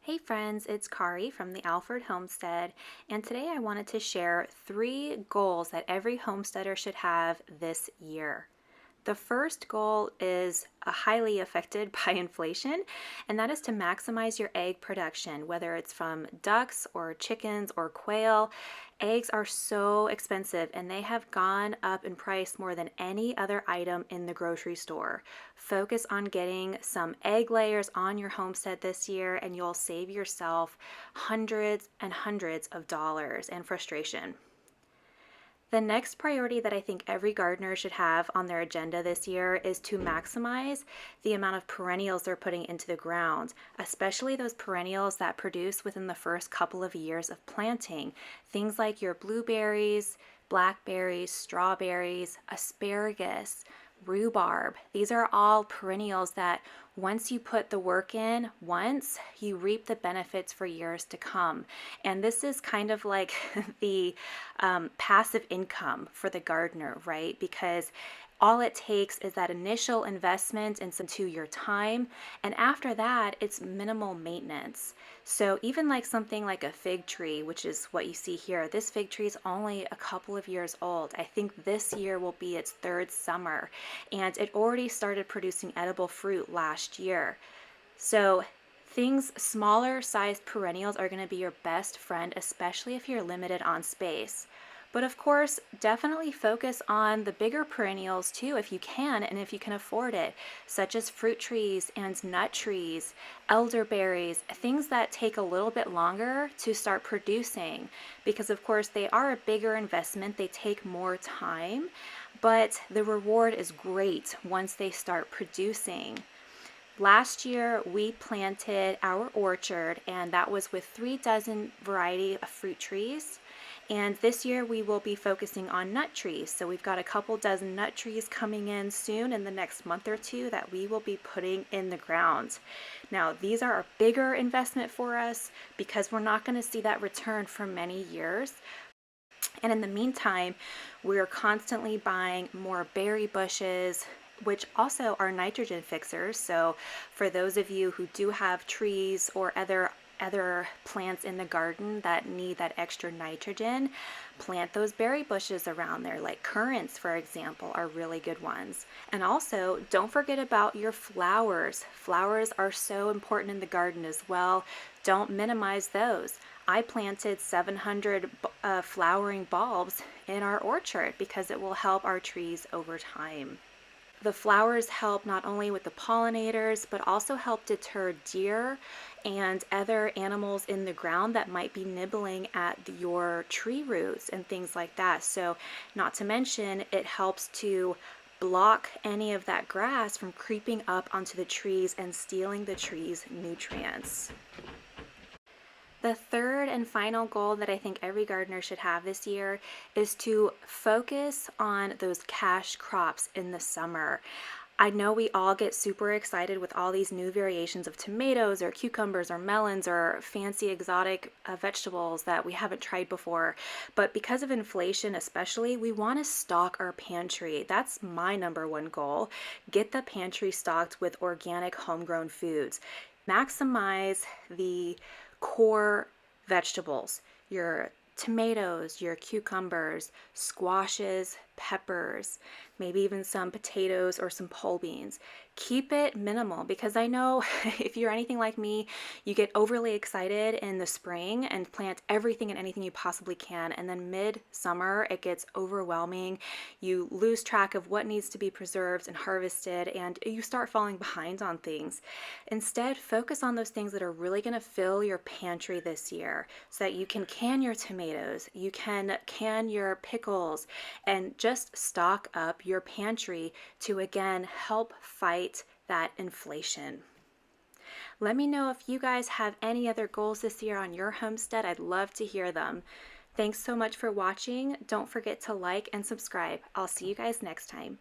Hey friends, it's Kari from the Alfred Homestead, and today I wanted to share 3 goals that every homesteader should have this year. The first goal is highly affected by inflation, and that is to maximize your egg production, whether it's from ducks or chickens or quail. Eggs are so expensive and they have gone up in price more than any other item in the grocery store. Focus on getting some egg layers on your homestead this year, and you'll save yourself hundreds and hundreds of dollars and frustration. The next priority that I think every gardener should have on their agenda this year is to maximize the amount of perennials they're putting into the ground, especially those perennials that produce within the first couple of years of planting. Things like your blueberries, blackberries, strawberries, asparagus, rhubarb. These are all perennials that once you put the work in once, you reap the benefits for years to come. And this is kind of like the passive income for the gardener, right? Because all it takes is that initial investment into your time, and after that it's minimal maintenance. So even like something like a fig tree, which is what you see here, this fig tree is only a couple of years old. I think this year will be its 3rd summer, and it already started producing edible fruit last year. So things smaller sized perennials are going to be your best friend, especially if you're limited on space. But of course, definitely focus on the bigger perennials too if you can and if you can afford it, such as fruit trees and nut trees, elderberries, things that take a little bit longer to start producing, because of course they are a bigger investment, they take more time, but the reward is great once they start producing. Last year we planted our orchard, and that was with 3 dozen variety of fruit trees. And this year we will be focusing on nut trees. So we've got a couple dozen nut trees coming in soon in the next month or two that we will be putting in the ground. Now these are a bigger investment for us because we're not going to see that return for many years. And in the meantime, we're constantly buying more berry bushes, which also are nitrogen fixers. So for those of you who do have trees or other plants in the garden that need that extra nitrogen, plant those berry bushes around there, like currants, for example, are really good ones. And also, don't forget about your flowers. Flowers are so important in the garden as well. Don't minimize those. I planted 700 flowering bulbs in our orchard because it will help our trees over time. The flowers help not only with the pollinators, but also help deter deer and other animals in the ground that might be nibbling at your tree roots and things like that. So not to mention, it helps to block any of that grass from creeping up onto the trees and stealing the trees' nutrients. The third and final goal that I think every gardener should have this year is to focus on those cash crops in the summer. I know we all get super excited with all these new variations of tomatoes or cucumbers or melons or fancy exotic vegetables that we haven't tried before. But because of inflation especially, we want to stock our pantry. That's my number one goal. Get the pantry stocked with organic homegrown foods. Maximize the core vegetables, your tomatoes, your cucumbers, squashes, peppers, maybe even some potatoes or some pole beans. Keep it minimal, because I know if you're anything like me, you get overly excited in the spring and plant everything and anything you possibly can, and then mid-summer it gets overwhelming. You lose track of what needs to be preserved and harvested, and you start falling behind on things. Instead, focus on those things that are really going to fill your pantry this year so that you can can your tomatoes, you can can your pickles, and just stock up your pantry to again help fight that inflation. Let me know if you guys have any other goals this year on your homestead. I'd love to hear them. Thanks so much for watching. Don't forget to like and subscribe. I'll see you guys next time.